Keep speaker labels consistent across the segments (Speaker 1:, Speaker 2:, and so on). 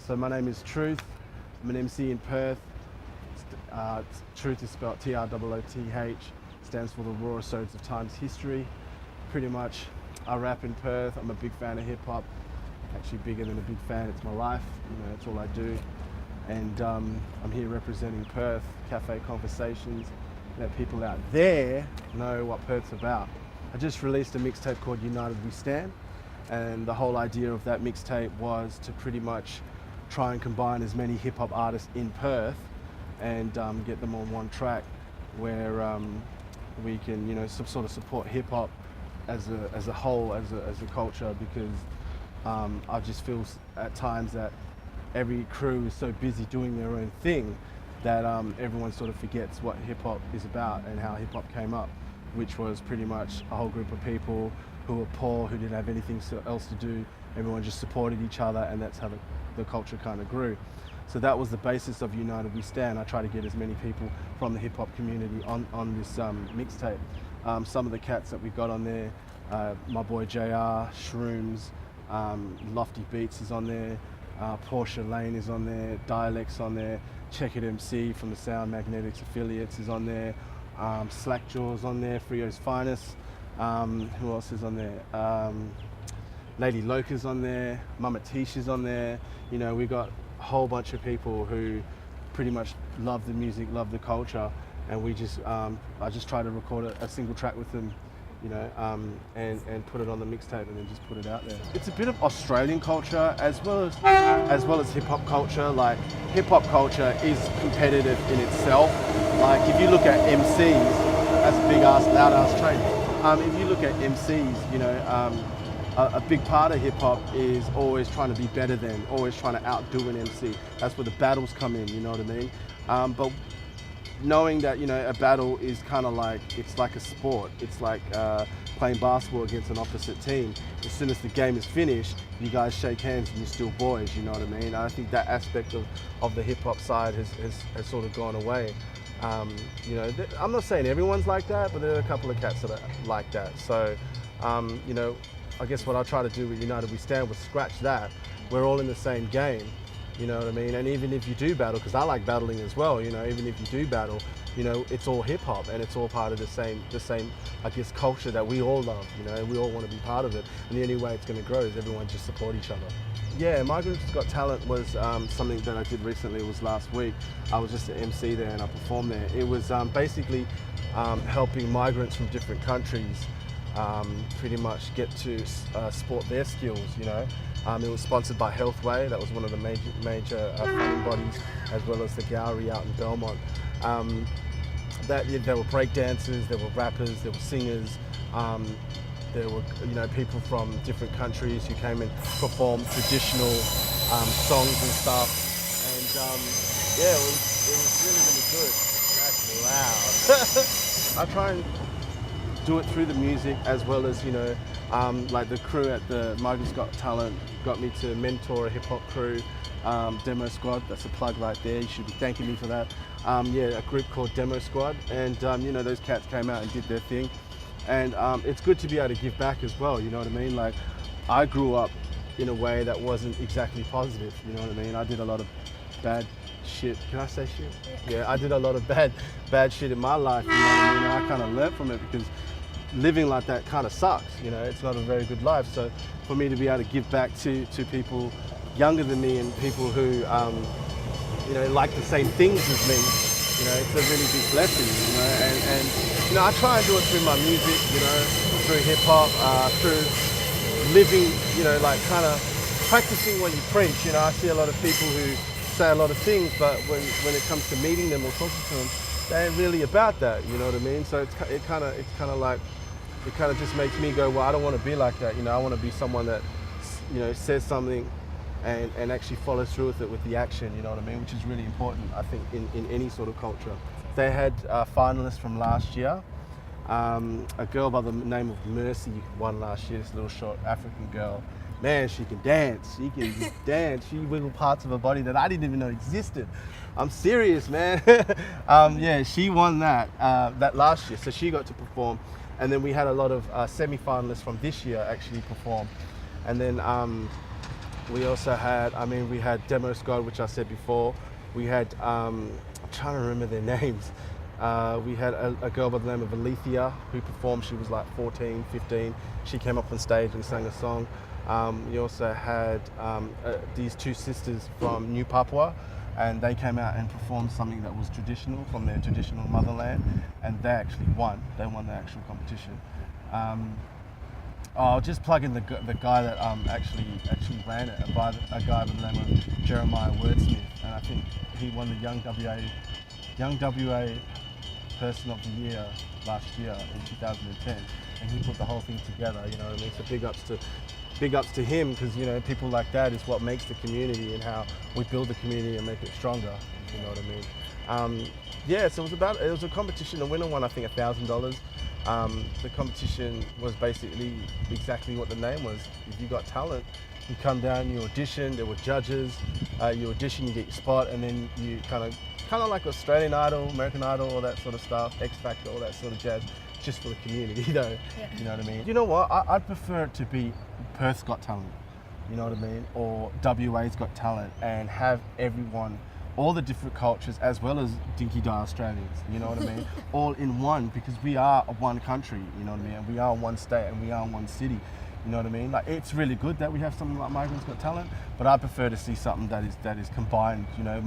Speaker 1: So my name is Trooth. I'm an MC in Perth. Trooth is spelled Trooth. Stands for the Raw Episodes of Time's History. Pretty much, I rap in Perth. I'm a big fan of hip hop. Actually, bigger than a big fan. It's my life. You know, that's all I do. And I'm here representing Perth, Cafe Conversations. Let people out there know what Perth's about. I just released a mixtape called United We Stand. And the whole idea of that mixtape was to pretty much try and combine as many hip hop artists in Perth and get them on one track where we can, you know, sort of support hip hop as a whole, as a culture, because I just feel at times that every crew is so busy doing their own thing that everyone sort of forgets what hip hop is about and how hip hop came up, which was pretty much a whole group of people who were poor, who didn't have anything else to do. Everyone just supported each other, and that's how the culture kind of grew. So that was the basis of United We Stand. I try to get as many people from the hip hop community on this mixtape. Some of the cats that we got on there, my boy JR, Shrooms, Lofty Beats is on there, Portia Lane is on there, Dialect's on there, Check It MC from the Sound Magnetics Affiliates is on there, Slackjaw's on there, Frio's Finest. Who else is on there? Lady Loca's on there, Mama Tisha's on there. You know, we got a whole bunch of people who pretty much love the music, love the culture, and we just, I just try to record a single track with them, you know, and put it on the mixtape and then just put it out there. It's a bit of Australian culture as well as hip hop culture. Like, hip hop culture is competitive in itself. Like, if you look at MCs, that's a big ass, loud ass train. If you look at MCs, you know, a big part of hip hop is always trying to be better than, always trying to outdo an MC. That's where the battles come in, you know what I mean? But knowing that, you know, a battle is kind of like, it's like a sport. It's like playing basketball against an opposite team. As soon as the game is finished, you guys shake hands and you're still boys, you know what I mean? I think that aspect of the hip hop side has sort of gone away. You know, I'm not saying everyone's like that, but there are a couple of cats that are like that. So, you know, I guess what I try to do with United We Stand was scratch that. We're all in the same game, you know what I mean? And even if you do battle, because I like battling as well, you know, even if you do battle, you know, it's all hip hop and it's all part of the same, I guess, culture that we all love, you know, we all want to be part of it. And the only way it's going to grow is everyone just support each other. Yeah, My Group's Got Talent was something that I did recently. It was last week. I was just an MC there and I performed there. It was basically helping migrants from different countries pretty much get to sport their skills, you know. It was sponsored by Healthway. That was one of the major funding bodies, as well as the gallery out in Belmont. There were break dancers, there were rappers, there were singers. There were, you know, people from different countries who came and performed traditional songs and stuff. And yeah, it was really, really good. That's loud. I try and do it through the music, as well as, you know, like the crew at the My Group's Got Talent got me to mentor a hip hop crew, Demo Squad. That's a plug right there. You should be thanking me for that. Yeah, a group called Demo Squad, and you know, those cats came out and did their thing. And it's good to be able to give back as well, you know what I mean? Like, I grew up in a way that wasn't exactly positive, you know what I mean? I did a lot of bad shit. Can I say shit? Yeah, I did a lot of bad shit in my life, you know what I mean? And I kind of learned from it, because living like that kind of sucks, you know? It's not a very good life. So for me to be able to give back to people younger than me and people who, you know, like the same things as me, you know, it's a really big blessing, you know, and you know, I try and do it through my music, you know, through hip hop, through living, you know, like kind of practicing what you preach. You know, I see a lot of people who say a lot of things, but when it comes to meeting them or talking to them, they ain't really about that, you know what I mean? So it kind of just makes me go, well, I don't want to be like that, you know, I want to be someone that, you know, says something and actually follows through with it, with the action, you know what I mean, which is really important, I think, in any sort of culture. They had finalists from last year. A girl by the name of Mercy won last year, this little short African girl. Man, she can dance. She can just dance. She wiggled parts of her body that I didn't even know existed. I'm serious, man. Yeah, she won that last year, so she got to perform. And then we had a lot of semi-finalists from this year actually perform. And then We also had, we had Demo Squad, which I said before. We had, I'm trying to remember their names. We had a girl by the name of Alethea who performed. She was like 14, 15. She came up on stage and sang a song. We also had these two sisters from New Papua, and they came out and performed something that was traditional from their traditional motherland, and they actually won. They won the actual competition. I'll just plug in the guy that actually ran it, a guy by the name of Jeremiah Wordsmith, and I think he won the Young WA Person of the Year last year in 2010, and he put the whole thing together. You know what I mean? So big ups to him, because you know, people like that is what makes the community and how we build the community and make it stronger. You know what I mean? Yeah, so it was a competition. The winner won, I think, $1,000. The competition was basically exactly what the name was. If you got talent, you come down, you audition. There were judges. You audition, you get your spot, and then you kind of like Australian Idol, American Idol, all that sort of stuff, X Factor, all that sort of jazz, just for the community, though. Yeah. You know what I mean? You know what? I'd prefer it to be Perth's Got Talent. You know what I mean? Or WA's Got Talent, and have everyone, all the different cultures, as well as Dinky Die Australians, you know what I mean? All in one, because we are one country, you know what I mean? And we are one state, and we are one city, you know what I mean? Like, it's really good that we have something like Migrants Got Talent, but I prefer to see something that is combined, you know,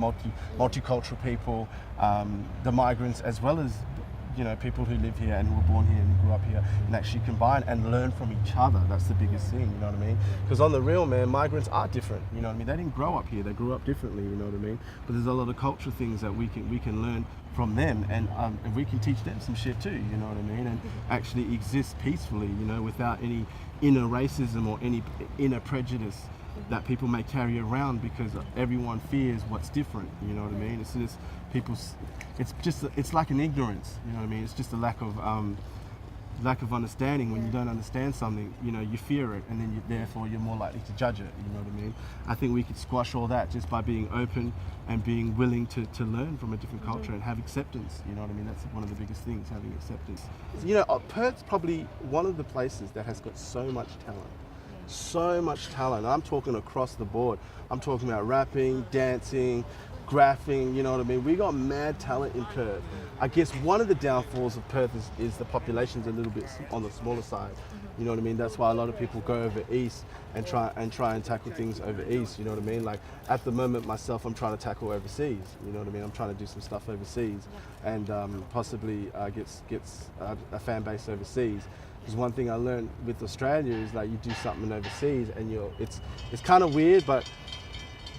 Speaker 1: multicultural people, the migrants, as well as, you know, people who live here and who were born here and grew up here, and actually combine and learn from each other. That's the biggest thing, you know what I mean? Because on the real, man, migrants are different, you know what I mean? They didn't grow up here, they grew up differently, you know what I mean? But there's a lot of cultural things that we can learn from them, and we can teach them some shit too, you know what I mean? And actually exist peacefully, you know, without any inner racism or any inner prejudice that people may carry around, because everyone fears what's different, you know what I mean? It's like an ignorance, you know what I mean? It's just a lack of understanding. When you don't understand something, you know, you fear it, and then therefore you're more likely to judge it, you know what I mean? I think we could squash all that just by being open and being willing to learn from a different culture and have acceptance, you know what I mean? That's one of the biggest things, having acceptance. You know, Perth's probably one of the places that has got so much talent. So much talent. I'm talking across the board. I'm talking about rapping, dancing, graphing, you know what I mean? We got mad talent in Perth. I guess one of the downfalls of Perth is the population's a little bit on the smaller side. You know what I mean? That's why a lot of people go over east and try and tackle things over east, you know what I mean? Like, at the moment myself, I'm trying to tackle overseas, you know what I mean? I'm trying to do some stuff overseas, and possibly gets a fan base overseas. Because one thing I learned with Australia is, like, you do something overseas and it's kind of weird, but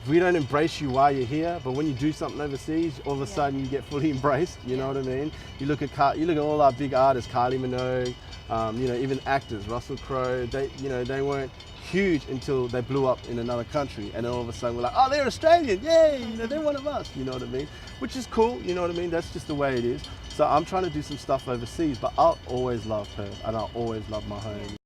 Speaker 1: we don't embrace you while you're here, but when you do something overseas, all of a sudden you get fully embraced, you know what I mean? You look at all our big artists, Kylie Minogue, you know, even actors, Russell Crowe, they weren't huge until they blew up in another country, and then all of a sudden we're like, oh, they're Australian, yay, you know, they're one of us, you know what I mean? Which is cool, you know what I mean? That's just the way it is. So I'm trying to do some stuff overseas, but I'll always love Perth, and I'll always love my home.